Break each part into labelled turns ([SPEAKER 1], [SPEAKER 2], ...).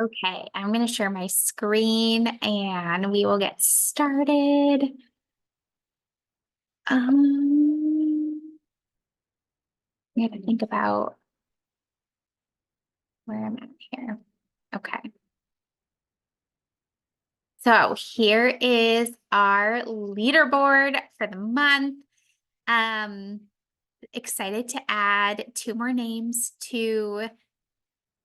[SPEAKER 1] Okay, I'm going to share my screen and we will get started. I got to think about where I'm at here. Okay. So here is our leaderboard for the month. Um, Excited to add two more names to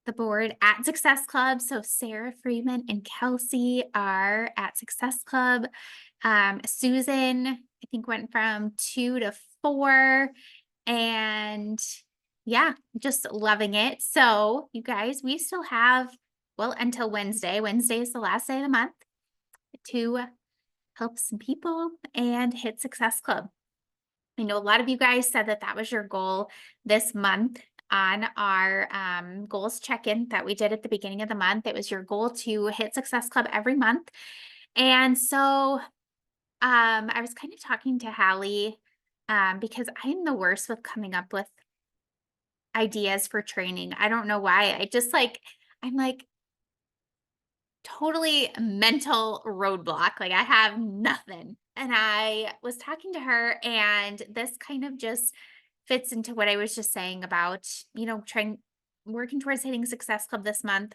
[SPEAKER 1] the board at Success Club. So Sarah Freeman and Kelsey are at Success Club. Susan, I think, went from 2 to 4. And yeah, just loving it. So you guys, we still have, well, until Wednesday. Wednesday is the last day of the month to help some people and hit Success Club. I know a lot of you guys said that that was your goal this month on our goals check-in that we did at the beginning of the month. It was your goal to hit Success Club every month. And so I was kind of talking to Hallie because I'm the worst with coming up with ideas for training. I don't know why. I'm like totally mental roadblock. Like I have nothing. And I was talking to her, and this kind of just fits into what I was just saying about, trying working towards hitting Success Club this month.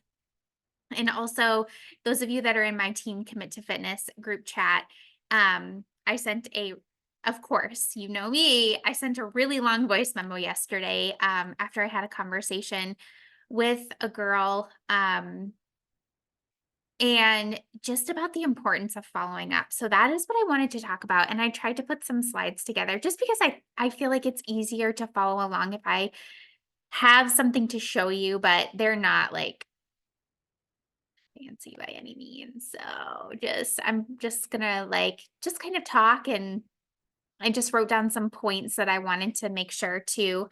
[SPEAKER 1] And also those of you that are in my Team Commit to Fitness group chat, I sent of course, you know me, I sent a really long voice memo yesterday after I had a conversation with a girl. And just about the importance of following up. So that is what I wanted to talk about. And I tried to put some slides together just because I feel like it's easier to follow along if I have something to show you, but they're not like fancy by any means. So I'm just gonna just kind of talk, and I just wrote down some points that I wanted to make sure to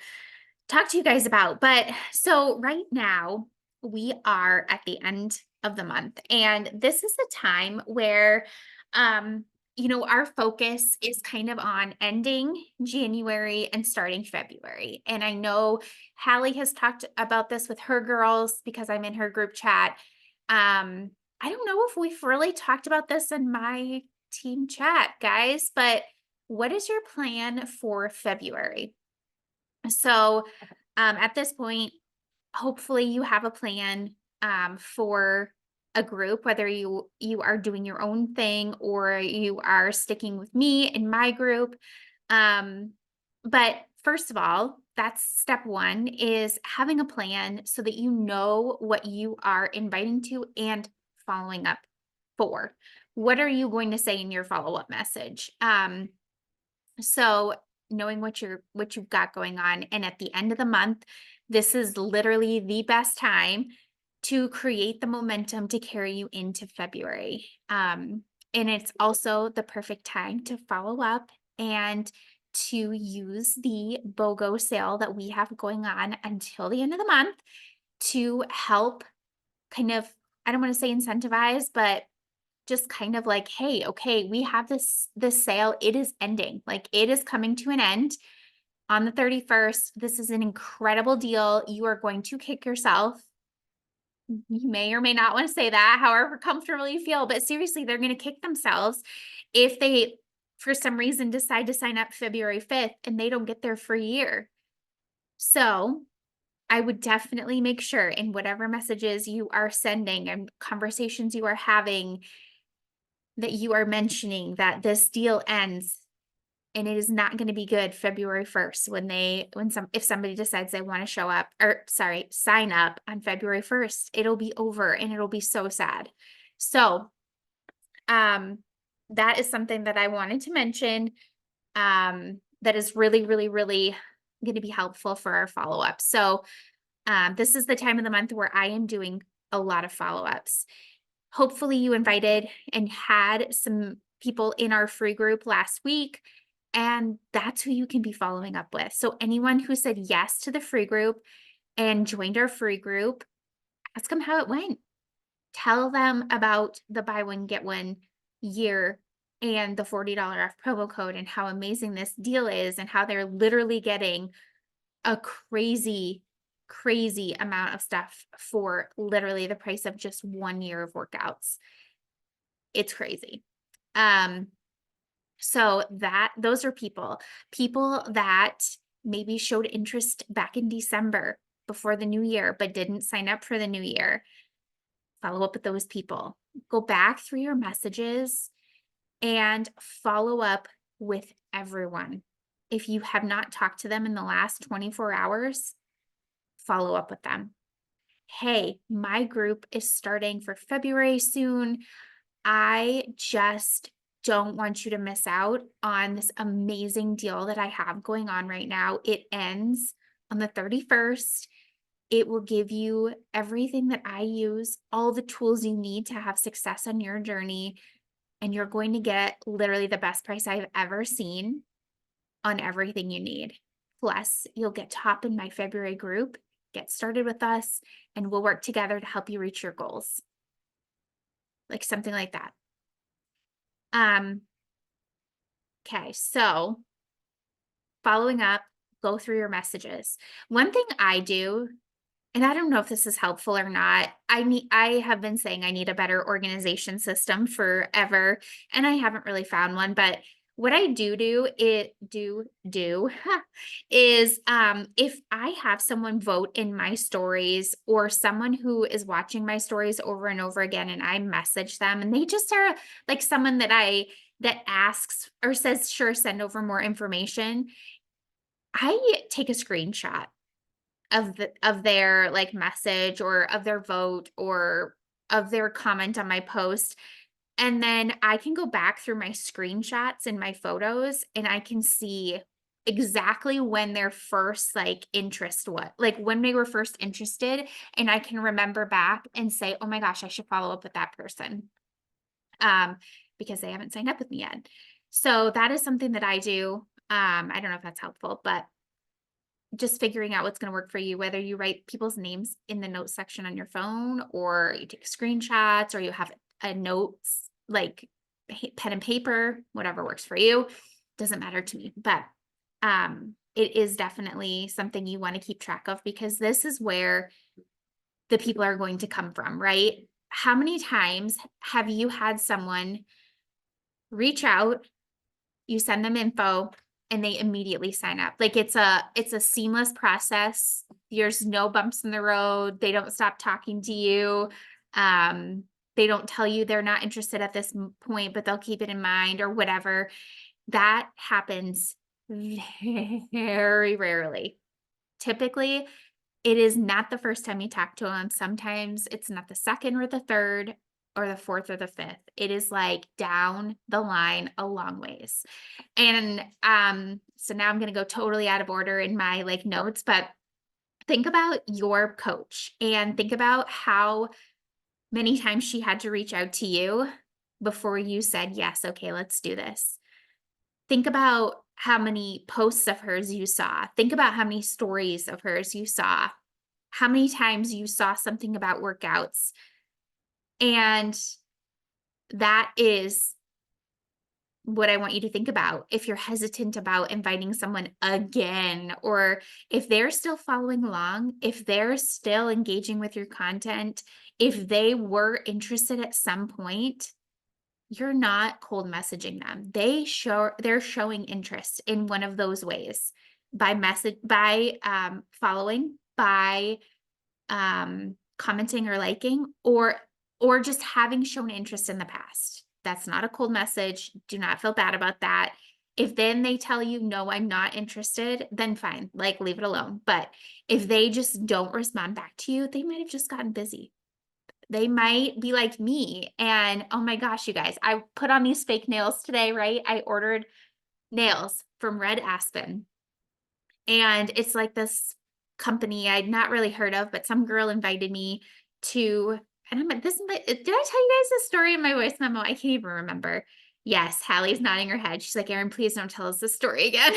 [SPEAKER 1] talk to you guys about. But so right now we are at the end of the month, and this is the time where our focus is kind of on ending January and starting February. And I know Hallie has talked about this with her girls because I'm in her group chat. I don't know if we've really talked about this in my team chat, guys, but what is your plan for February? So, at this point, hopefully you have a plan for a group, whether you are doing your own thing or you are sticking with me in my group. Um, but first of all, that's step one, is having a plan so that you know what you are inviting to and following up for. What are you going to say in your follow-up message? So knowing what you've got going on, and at the end of the month, this is literally the best time to create the momentum to carry you into February. And it's also the perfect time to follow up and to use the BOGO sale that we have going on until the end of the month to help kind of, I don't want to say incentivize, but just kind of like, hey, okay, we have this sale. It is ending. Like it is coming to an end on the 31st. This is an incredible deal. You are going to kick yourself. You may or may not want to say that, however comfortable you feel, but seriously, they're going to kick themselves if they, for some reason, decide to sign up February 5th and they don't get their free year. So I would definitely make sure in whatever messages you are sending and conversations you are having, that you are mentioning that this deal ends and it is not going to be good February 1st if somebody decides they want to show up, or sorry, sign up on February 1st. It'll be over and it'll be so sad. So um that is something that I wanted to mention, that is really, really, really going to be helpful for our follow-up. So this is the time of the month where I am doing a lot of follow-ups. Hopefully you invited and had some people in our free group last week, and that's who you can be following up with. So anyone who said yes to the free group and joined our free group, ask them how it went. Tell them about the buy one, get one year and the $40 off promo code and how amazing this deal is and how they're literally getting a crazy crazy amount of stuff for literally the price of just 1 year of workouts. It's crazy. Um, so those are people that maybe showed interest back in December before the new year, but didn't sign up for the new year. Follow up with those people. Go back through your messages and follow up with everyone. If you have not talked to them in the last 24 hours, follow up with them. Hey, my group is starting for February soon. I just don't want you to miss out on this amazing deal that I have going on right now. It ends on the 31st. It will give you everything that I use, all the tools you need to have success on your journey. And you're going to get literally the best price I've ever seen on everything you need. Plus, you'll get to hop in my February group, get started with us, and we'll work together to help you reach your goals. Like something like that. Okay, so following up, go through your messages. One thing I do, and I don't know if this is helpful or not. I have been saying I need a better organization system forever, and I haven't really found one, but what I do is if I have someone vote in my stories or someone who is watching my stories over and over again and I message them and they just are like someone that asks or says sure, send over more information, I take a screenshot of their like message or of their vote or of their comment on my post. And then I can go back through my screenshots and my photos and I can see exactly when their first like interest was, like when they were first interested. And I can remember back and say, oh my gosh, I should follow up with that person. Because they haven't signed up with me yet. So that is something that I do. I don't know if that's helpful, but just figuring out what's going to work for you, whether you write people's names in the notes section on your phone or you take screenshots or you have a notes like pen and paper, whatever works for you, doesn't matter to me. But it is definitely something you want to keep track of because this is where the people are going to come from, right? How many times have you had someone reach out, you send them info, and they immediately sign up? Like it's a seamless process. There's no bumps in the road. They don't stop talking to you. They don't tell you they're not interested at this point, but they'll keep it in mind or whatever. That happens very rarely. Typically, it is not the first time you talk to them. Sometimes it's not the second or the third or the fourth or the fifth. It is like down the line a long ways. And so now I'm going to go totally out of order in my like notes, but think about your coach and think about how many times she had to reach out to you before you said, yes, okay, let's do this. Think about how many posts of hers you saw. Think about how many stories of hers you saw, how many times you saw something about workouts. And that is what I want you to think about. If you're hesitant about inviting someone again, or if they're still following along, if they're still engaging with your content, if they were interested at some point, you're not cold messaging them. They're showing interest in one of those ways by following, by commenting or liking, or just having shown interest in the past. That's not a cold message. Do not feel bad about that. If then they tell you, no, I'm not interested, then fine, like leave it alone. But if they just don't respond back to you, they might have just gotten busy. They might be like me. And oh my gosh, you guys, I put on these fake nails today, right? I ordered nails from Red Aspen. And it's like this company I'd not really heard of, but some girl invited me to, and I'm like, did I tell you guys this story in my voice memo? I can't even remember. Yes, Hallie's nodding her head. She's like, Erin, please don't tell us this story again.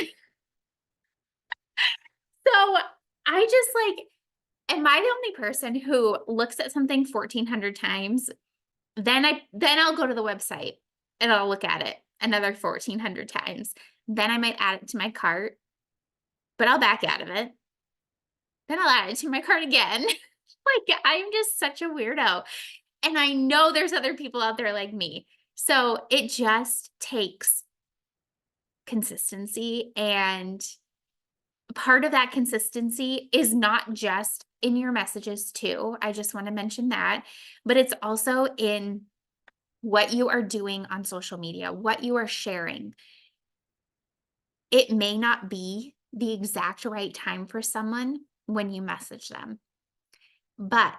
[SPEAKER 1] So I just like, am I the only person who looks at something 1,400 times? Then I'll go to the website and I'll look at it another 1,400 times. Then I might add it to my cart, but I'll back out of it. then I'll add it to my cart again. Like, I'm just such a weirdo. And I know there's other people out there like me. So it just takes consistency. And part of that consistency is not just in your messages, too. I just want to mention that, but it's also in what you are doing on social media, what you are sharing. It may not be the exact right time for someone when you message them, but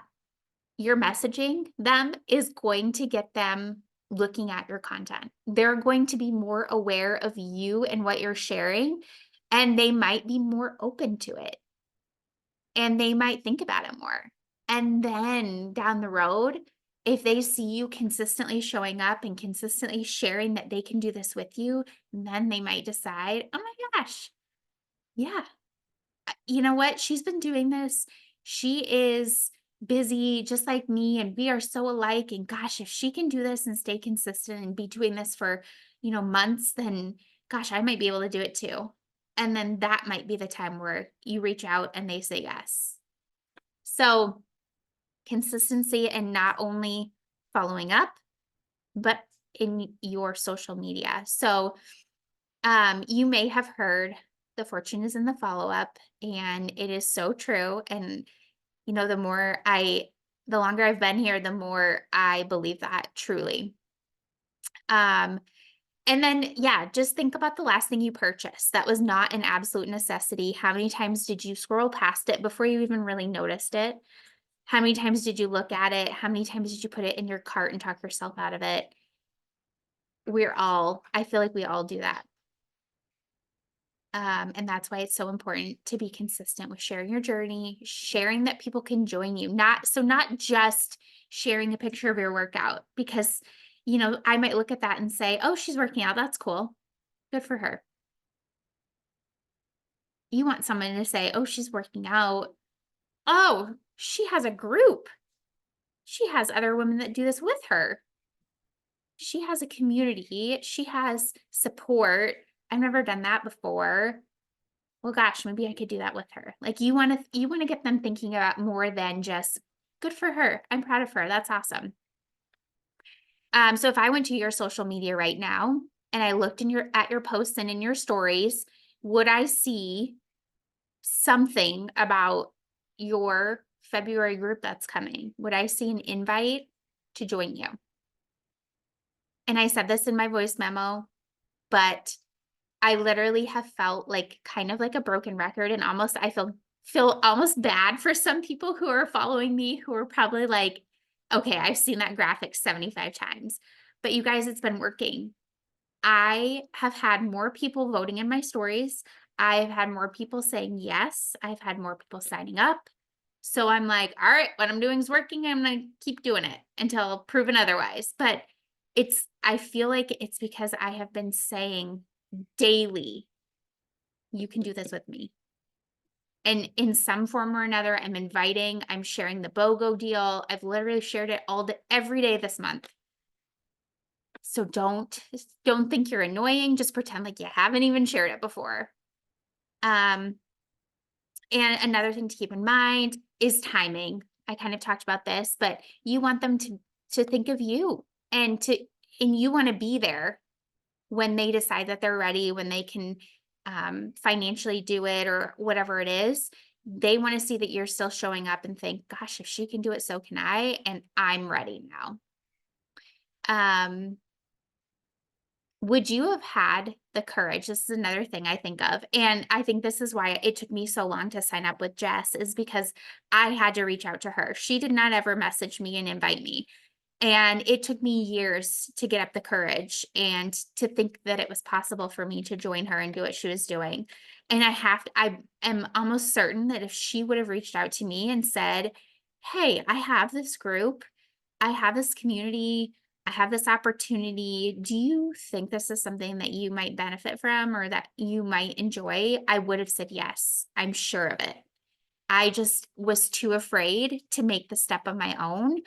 [SPEAKER 1] your messaging them is going to get them looking at your content. They're going to be more aware of you and what you're sharing, and they might be more open to it, and they might think about it more. And then down the road, if they see you consistently showing up and consistently sharing that they can do this with you, then they might decide, "Oh my gosh, yeah, you know what? She's been doing this. She is busy just like me, and we are so alike. And gosh, if she can do this and stay consistent and be doing this for, months, then gosh, I might be able to do it too." And then that might be the time where you reach out and they say yes. So, consistency and not only following up, but in your social media. So, you may have heard the fortune is in the follow up, and it is so true. And, the longer I've been here, the more I believe that truly. Um, and then, yeah, just think about the last thing you purchased that was not an absolute necessity. How many times did you scroll past it before you even really noticed it? How many times did you look at it? How many times did you put it in your cart and talk yourself out of it? I feel like we all do that. And that's why it's so important to be consistent with sharing your journey, sharing that people can join you. Not just sharing a picture of your workout, because I might look at that and say, "Oh, she's working out. That's cool. Good for her." You want someone to say, "Oh, she's working out. Oh, she has a group. She has other women that do this with her. She has a community. She has support. I've never done that before. Well, gosh, maybe I could do that with her." Like, you wanna get them thinking about more than just, "Good for her. I'm proud of her. That's awesome." So if I went to your social media right now and I looked at your posts and in your stories, would I see something about your February group that's coming? Would I see an invite to join you? And I said this in my voice memo, but I literally have felt like kind of like a broken record, and almost I feel almost bad for some people who are following me who are probably like, "Okay, I've seen that graphic 75 times." But you guys, it's been working. I have had more people voting in my stories. I've had more people saying yes. I've had more people signing up. So I'm like, "All right, what I'm doing is working. I'm gonna keep doing it until proven otherwise." But I feel like it's because I have been saying daily, "You can do this with me." And in some form or another, I'm sharing the BOGO deal. I've literally shared it every day this month. So don't think you're annoying. Just pretend like you haven't even shared it before. Um, and another thing to keep in mind is timing. I kind of talked about this, but you want them to think of you, and you want to be there when they decide that they're ready, when they can financially do it or whatever it is. They want to see that you're still showing up and think, "Gosh, if she can do it, so can I." And I'm ready now. Um, would you have had the courage? This is another thing I think of. And I think this is why it took me so long to sign up with Jess, is because I had to reach out to her. She did not ever message me and invite me. And it took me years to get up the courage and to think that it was possible for me to join her and do what she was doing. And I am almost certain that if she would have reached out to me and said, "Hey, I have this group, I have this community, I have this opportunity. Do you think this is something that you might benefit from or that you might enjoy?" I would have said yes. I'm sure of it. I just was too afraid to make the step of my own.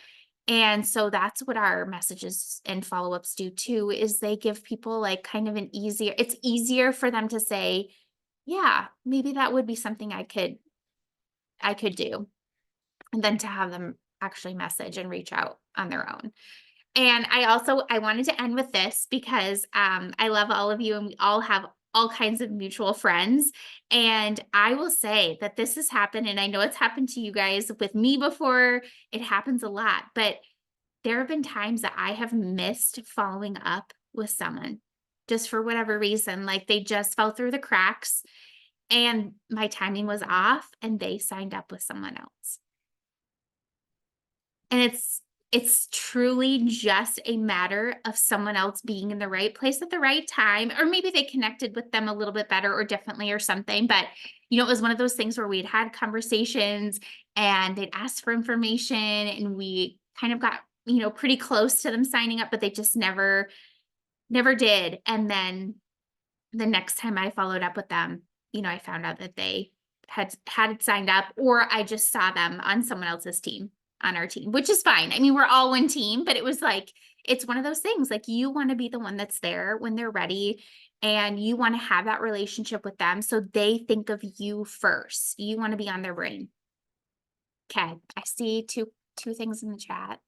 [SPEAKER 1] And so that's what our messages and follow-ups do too, is they give people like kind of it's easier for them to say, "Yeah, maybe that would be something I could I could do, and then to have them actually message and reach out on their own. And I wanted to end with this because I love all of you and we all have all kinds of mutual friends. And I will say that this has happened, and I know it's happened to you guys with me before. It happens a lot, but there have been times that I have missed following up with someone just for whatever reason. Like they just fell through the cracks and my timing was off and they signed up with someone else. And it's truly just a matter of someone else being in the right place at the right time, or maybe they connected with them a little bit better or differently or something. But, it was one of those things where we'd had conversations and they'd asked for information and we kind of got, pretty close to them signing up, but they just never did. And then the next time I followed up with them, I found out that they had signed up, or I just saw them on someone else's team on our team, which is fine. I mean, we're all one team, but it was like, it's one of those things like you want to be the one that's there when they're ready and you want to have that relationship with them. So they think of you first. You want to be on their brain. Okay. I see two things in the chat.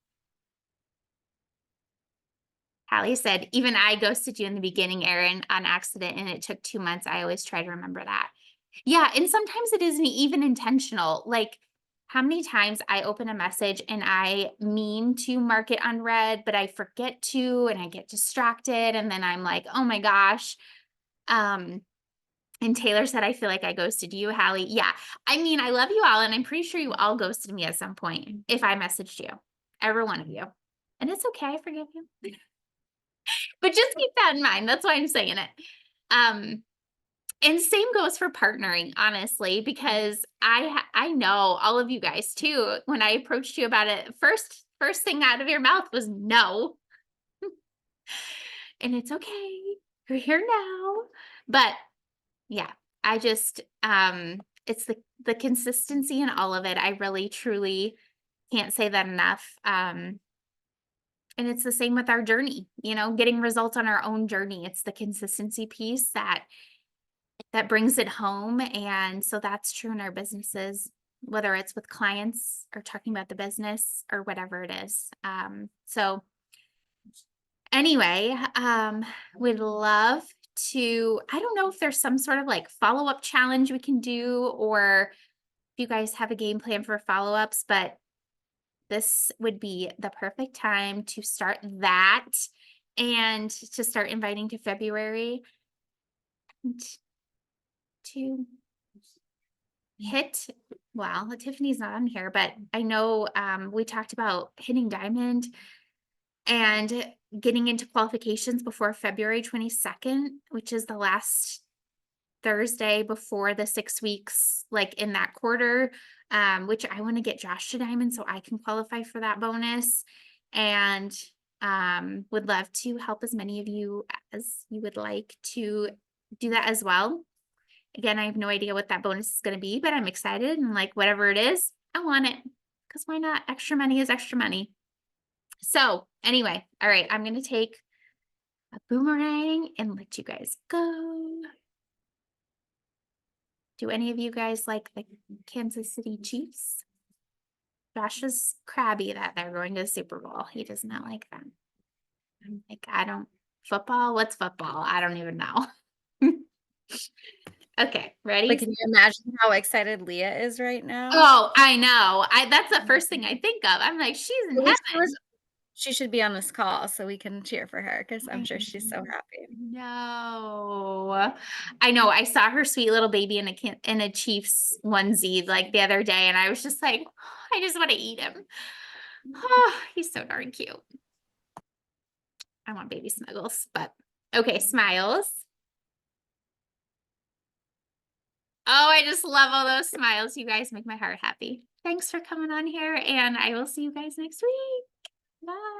[SPEAKER 1] Hallie said, even I ghosted you in the beginning, Erin, on accident, and it took 2 months. I always try to remember that. Yeah. And sometimes it isn't even intentional. Like, how many times I open a message and I mean to mark it unread, but I forget to, and I get distracted. And then I'm like, oh my gosh. And Taylor said, I feel like I ghosted you, Hallie. Yeah. I mean, I love you all. And I'm pretty sure you all ghosted me at some point if I messaged you, every one of you. And it's okay. I forgive you. But just keep that in mind. That's why I'm saying it. And same goes for partnering, honestly, because I know all of you guys too. When I approached you about it, first thing out of your mouth was no. And it's okay. You're here now. But yeah, I just it's the consistency in all of it. I really truly can't say that enough. And it's the same with our journey, getting results on our own journey. It's the consistency piece that brings it home. And so that's true in our businesses, whether it's with clients or talking about the business or whatever it is. So anyway, we'd love to, I don't know if there's some sort of like follow-up challenge we can do, or if you guys have a game plan for follow-ups, but this would be the perfect time to start that and to start inviting to February to hit. Well, Tiffany's not on here, but I know we talked about hitting diamond and getting into qualifications before February 22nd, which is the last Thursday before the 6 weeks, like in that quarter, which I want to get Josh to diamond so I can qualify for that bonus. And would love to help as many of you as you would like to do that as well. Again, I have no idea what that bonus is going to be, but I'm excited, and like whatever it is, I want it, because why not? Extra money is extra money. So anyway, all right, I'm going to take a boomerang and let you guys go. Do any of you guys like the Kansas City Chiefs? Josh is crabby that they're going to the Super Bowl. He does not like them. I'm like, football? What's football? I don't even know. Okay, ready?
[SPEAKER 2] Like, can you imagine how excited Leah is right now?
[SPEAKER 1] Oh, I know. That's the first thing I think of. I'm like, she's in heaven.
[SPEAKER 2] She should be on this call so we can cheer for her, because I'm sure she's so happy.
[SPEAKER 1] No, I know. I saw her sweet little baby in a Chiefs onesie like the other day, and I was just like, I just want to eat him. Oh, he's so darn cute. I want baby snuggles, but okay, smiles. Oh, I just love all those smiles. You guys make my heart happy. Thanks for coming on here, and I will see you guys next week. Bye.